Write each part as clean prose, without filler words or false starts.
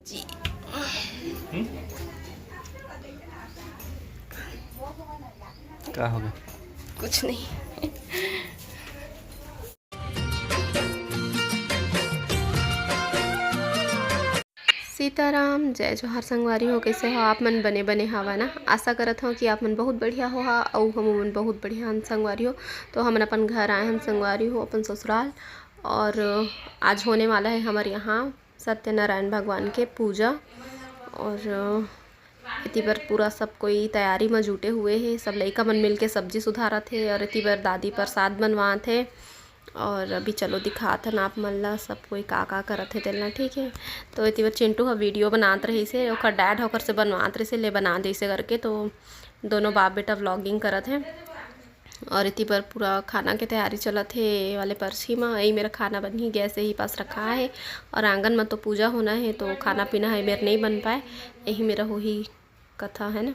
जी क्या हो गया? कुछ नहीं। सीताराम, जय जोहार संगवारी हो। कैसे हो आप मन? बने बने हवा ना। आशा करत हूँ कि आप मन बहुत बढ़िया हो हा और हम मन बहुत बढ़िया हन संगवारी हो। तो हम अपन घर आए हम संगवारी हो अपन ससुराल, और आज होने वाला है हमारे यहाँ सत्यनारायण भगवान के पूजा। और इति बार पूरा सब कोई तैयारी में जुटे हुए हैं। सब लइका मन मिल के सब्जी सुधारत थे और इति बार दादी प्रसाद बनवात थे। और अभी चलो दिखात हन आप मन ला सब कोई का करत है तेला। ठीक है, तो इति बार चिंटू ह वीडियो बनात रही से, ओकर डैड होकर से बनवात रही से, ले बना जैसे करके। तो दोनों बाप बेटा व्लॉगिंग करत हैं और इति पर पूरा खाना के तैयारी चलत है। ये वाले परछी में यही मेरा खाना बन ही गैस यही पास रखा है, और आंगन में तो पूजा होना है तो खाना पीना है मेरा नहीं बन पाए, यही मेरा हो ही कथा है ना।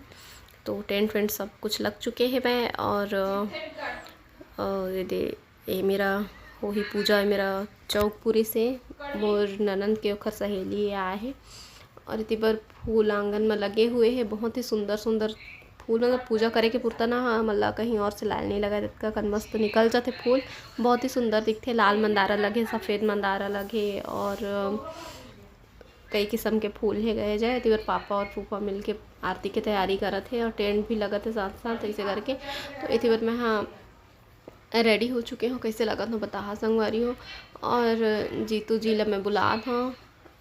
तो टेंट वेंट सब कुछ लग चुके हैं मैं, और ये मेरा हो ही पूजा है मेरा चौकपुरी से। मोर ननंद के ओखर सहेली आए है, और इति पर फूल आंगन में लगे हुए हैं। बहुत ही सुंदर सुंदर फूल, मतलब पूजा करे के पुरता ना मतलब कहीं और से लाल नहीं लगा इतना कन मस्त निकल जाते फूल। बहुत ही सुंदर दिखते। लाल मंदारा लगे, सफ़ेद मंदारा लगे, और कई किस्म के फूल है गए जाए। इति बार पापा और फूफा मिल के आरती की तैयारी करत है, और टेंट भी लगत है साथ साथ ऐसे करके। तो इति बार मैं हाँ रेडी हो चुके हो। कैसे लगा तो बता संगवारी हो। और जीतू जी ला मैं बुला था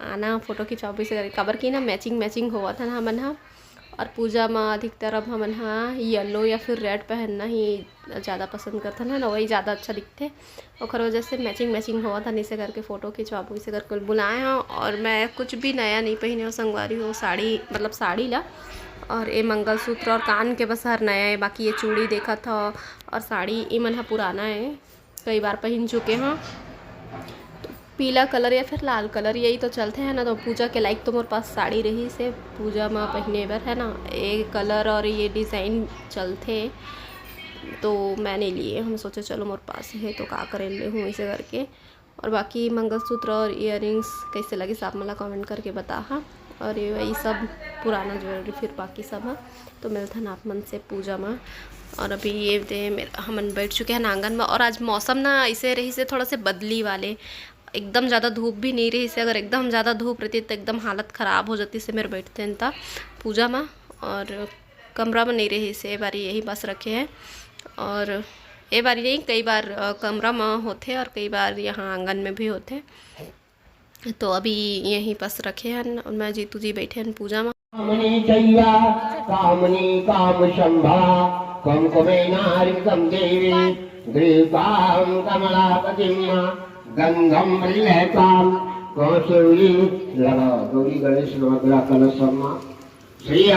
आना फोटो खिंचाओ से कबर की ना मैचिंग मैचिंग हुआ था ना हमन हा। और पूजा में अधिकतर अब हमन हाँ येलो या फिर रेड पहनना ही ज़्यादा पसंद करते हैं ना, वही ज़्यादा अच्छा दिखते। और वजह से मैचिंग मैचिंग हुआ था इसे करके फ़ोटो खिंचवाबो इसे करके बुलाए हैं। और मैं कुछ भी नया नहीं पहने हो संगवारी हो। साड़ी मतलब साड़ी ला, और ये मंगलसूत्र और कान के बस हर नया है। बाकी ये चूड़ी देखा था, और साड़ी ये मन हा पुराना है, कई बार पहन चुके हैं। तो पीला कलर या फिर लाल कलर यही तो चलते हैं ना। तो पूजा के लायक तो मेरे पास साड़ी रही से पूजा में पहने बर है ना। ये कलर और ये डिज़ाइन चलते, तो मैंने लिए हम सोचे चलो मोर पास है तो का करे ले हूँ इसे करके। और बाकी मंगलसूत्र और इयररिंग्स कैसे लगे आप मला कमेंट करके बता हा। और ये वही सब पुराना ज्वेलरी फिर बाकी सब है। तो मिलता ना आप मन से पूजा में। और अभी ये दे मेरा हमन बैठ चुके हैं आंगन में। और आज मौसम ना ऐसे रही से थोड़ा से बदली वाले, एकदम ज़्यादा धूप भी नहीं रही से। अगर एकदम ज़्यादा धूप रहती तो एकदम हालत ख़राब हो जाती से मेरे बैठते हैं था पूजा में। और कमरा में नहीं रही से बारी यही बस रखे हैं। और ये बारी नहीं, कई बार कमरा में होते और कई बार यहाँ आंगन में भी होते। तो अभी यहीं पास रखे हैं, और मैं जीतू जी बैठे हैं पूजा में। कामनी चैया कामनी काम शंभा कुमकुमेनारिकं देवी ग्रीवां कमलापतिं गंधं मृलहतां कौशली लगा गौरी गणेश नवग्रह कलशम्मा श्री।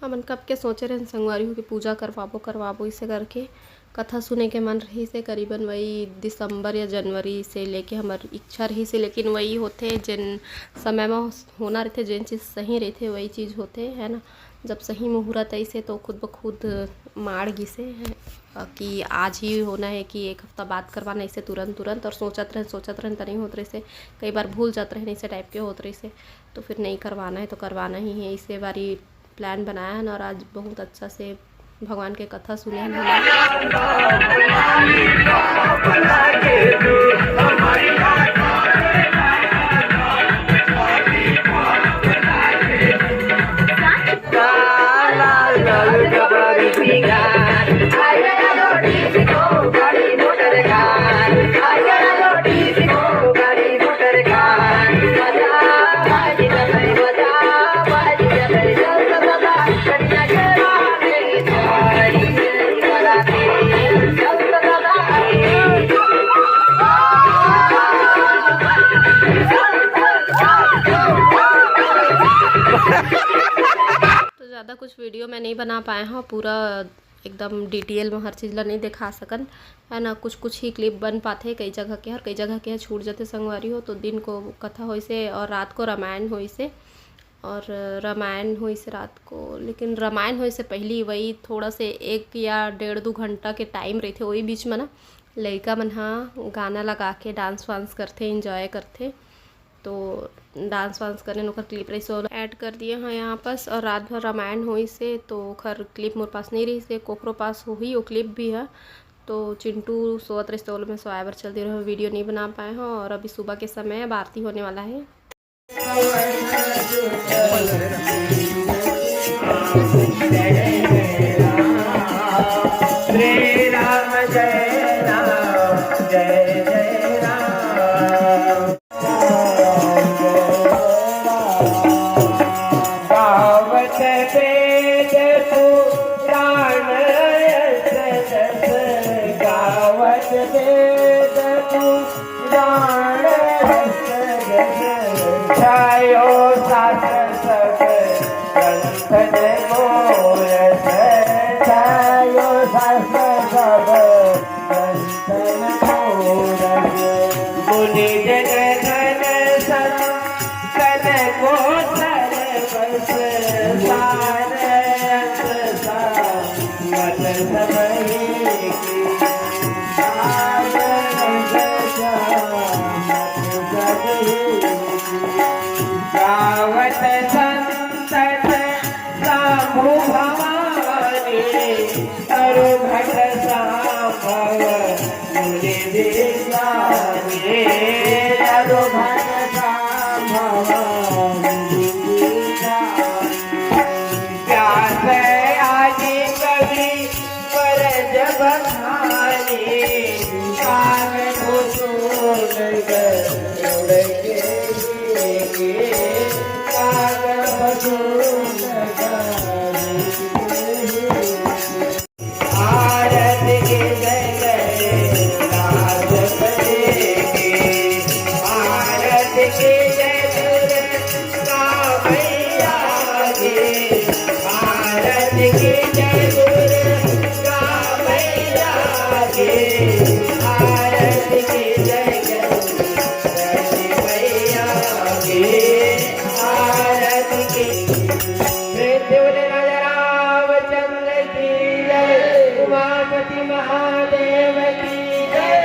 हमन कब के सोचे रहे संगवारी हो कि पूजा करवाबो इसे करके। कथा सुने के मन रही से करीबन वही दिसंबर या जनवरी से लेके हमारी इच्छा रही से, लेकिन वही होते जिन समय में होना रहते, जिन चीज़ सही रहते वही चीज़ होते है ना। जब सही मुहूर्त ऐसे तो खुद ब खुद मार गिसे है कि आज ही होना है कि एक हफ्ता बाद करवाना ऐसे तुरंत। और सोचत रहे तो नहीं होते रहे से, कई बार भूल जाते रहे ऐसे टाइप के होते रहे से। तो फिर नहीं करवाना है तो करवाना ही है, इसे बारी प्लान बनाया है। और आज बहुत अच्छा से भगवान के कथा सुने हैं। तो ज़्यादा कुछ वीडियो में नहीं बना पाए हैं पूरा एकदम डिटेल में हर चीज़ ला नहीं दिखा सकन है ना। कुछ ही क्लिप बन पाते कई जगह के, और कई जगह के छूट जाते संगवारी हो। तो दिन को कथा हो से और रात को रामायण हो से, और रामायण हो से रात को। लेकिन रामायण हो से पहले वही थोड़ा से 1 या 1.5-2 घंटा के टाइम रहते, वही बीच में ना लड़का मन हाँ गाना लगा के डांस वांस करते इंजॉय करते। तो डांस वांस करे ओकर क्लिप रही से ऐड कर दिए हैं यहाँ पास। और रात भर रामायण हुई से तो खर क्लिप मोर पास नहीं रही से, कोकरो पास हुई वो क्लिप भी है। तो चिंटू सोत रही तो में सोया बर चलती रहे, वीडियो नहीं बना पाए हैं। और अभी सुबह के समय अब आरती होने वाला है। श्री राम जय राम जय जय राम। गावत वेद पुराण यश जस, गावत वेद पुराण यश जस, छायो शास्त्र सब ग्रंथन मोरस, छायो शास्त्र सब ग्रंथन मोरस। मुनि जन धन संतन को सर्वस, सार अंत सामत सबहि की, सार अंत सामत सबहि की। गावत संतत शंभु भवानी, तरु घट सांभव मुनि दीवानी, तरु घट सांभव मुनि दीवानी। व्यास आदि कवि पर जब खानी, कान कुसुम गरुड़ के, कान कुसुम आरती की जय जय राजपति की, आरती की जय दुर्गा मैया की, आरती की जय दुर्गा मैया की, आरती की जय गणपति मैया की, आरती की। रामचंद्र की जय, उमापति महादेव की जय,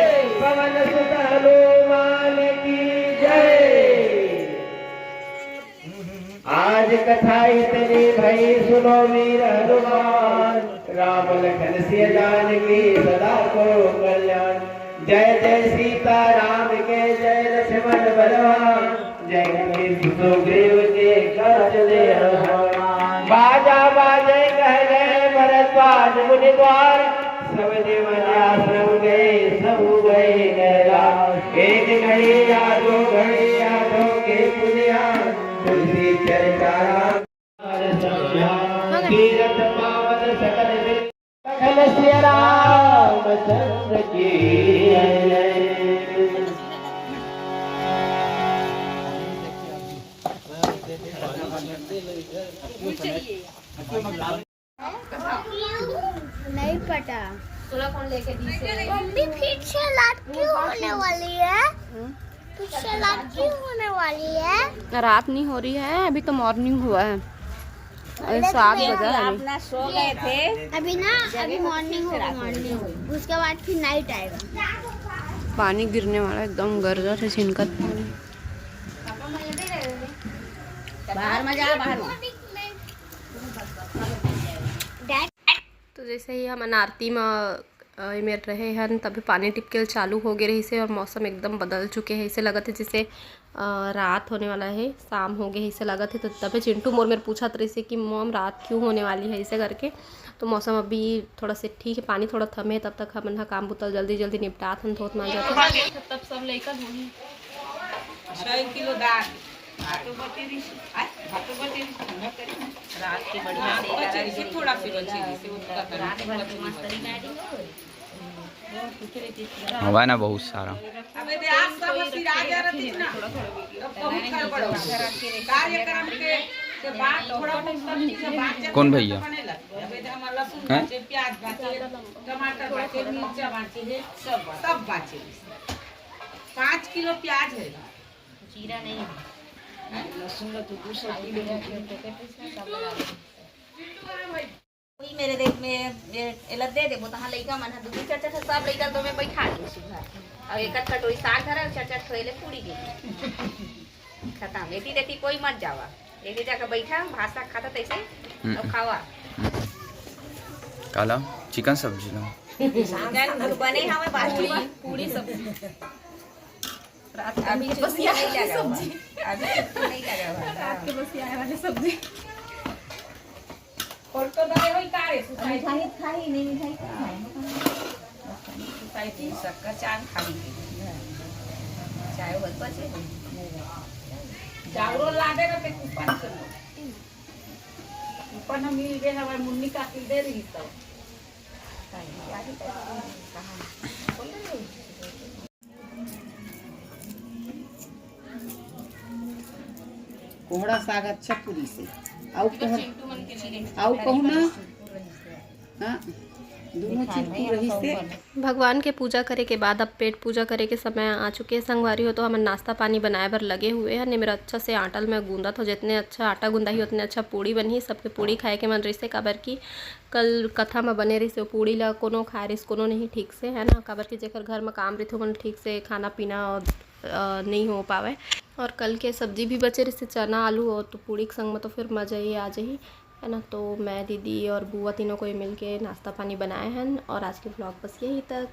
पवन सुत हनुमान की जय। आज कथा इतनी भई सुनो वीर हनुमान, राम लखन सिय जानकी सदा को कल्याण। जय जय सीता राम के जय, लक्ष्मण बलवान जय, गणेश सुग्रीव के काज ले हनुमान। बाजा बाजे कह गए भरद्वाज मुनि द्वार, सब देवन आश्रम गए सब गए कैलाश। एक घड़ी या दो घड़ी या दो के पुनिया, तुलसी चरितारा तीरथ पावन सकल सकल सिय रामचंद्र की जय। नहीं पता कौन लेके मम्मी फिर से रात क्यों होने वाली है? फिर से रात क्यों होने वाली है? रात नहीं हो रही है, अभी तो मॉर्निंग हुआ है। 7 बजा है। अपना सो गए थे अभी ना, अभी मॉर्निंग होगा, मॉर्निंग उसके बाद फिर नाइट आएगा। पानी गिरने वाला एकदम गरजा से छिनकत। बाहर में जा, बाहर में। तो जैसे ही हम आरती में रहे हैं तभी पानी टिपके चालू हो गए रही से, और मौसम एकदम बदल चुके हैं। इसे लगा थे जैसे रात होने वाला है, शाम हो गई इसे लगा थे। तो तभी चिंटू मोर मेरे पूछा रही से कि मॉम रात क्यों होने वाली है इसे करके। तो मौसम अभी थोड़ा से ठीक है, पानी थोड़ा थमे, तब तक हम काम बुतल जल्दी जल्दी निपटा थे, धोत मान जाते तब सब लेकर होगी 6 किलो दाल रात के बढ़िया थोड़ा सी हुआ ना बहुत सारा। कौन भैया? प्याज बाचे, टमाटर बाचे, मिर्चा बाचे, सब बाचे। 5 किलो प्याज है, जीरा नहीं है, लहसुन तो 200 किलो वही मेरे देख में एला दे देबो तहां लइका मन ह दूधी चट सब लइका तो मैं बैठा दी सुधा और एक कटोरी साग धरा चट चट खोइले पूरी के खत्म लेती देती कोई मत जावा एक जाकर बैठा भाषा खाता तैसे और खावा काला चिकन सब्जी लो चिकन बने हमें बाजू पूरी सब्जी अभी बस ये नहीं लगा सब्जी अभी नहीं लगा रात के बस आए वाले सब्जी और तो दे होई कारे सुसाइटी खाई नहीं मिठाई खाई सुसाइटी सबका चांद खाली चाय होत बचे जागरो लादे ना पे कूपन चलो कूपन मिल गए हमारे मुन्नी का दे रही तो कोहड़ा साग अच्छा पूरी से आउ कहू ना हाँ दोनों चीज की रही से भगवान के पूजा करे के बाद अब पेट पूजा करे के समय आ चुके हैं। संगवारी हो तो हम नाश्ता पानी बनाए बर लगे हुए हैं। ने मेरा अच्छा से आटा में गूंदा था, जितने अच्छा आटा गूंदा ही उतने अच्छा पूड़ी बनी। सबके पूड़ी खाए के मन रही से काबर की कल कथा में बने रही से पूड़ी ला कोनो खाए रही कोनो नहीं ठीक से है ना, काबर की जेकर घर में काम रही थे मन ठीक से खाना पीना और नहीं हो पावे। और कल के सब्जी भी बचे रही से चना आलू और तो पूड़ी के संग में तो फिर मज़ा ही आ जाही है ना। तो मैं दीदी और बुआ तीनों को मिल के नाश्ता पानी बनाए हैं और आज के ब्लॉग बस यही तक।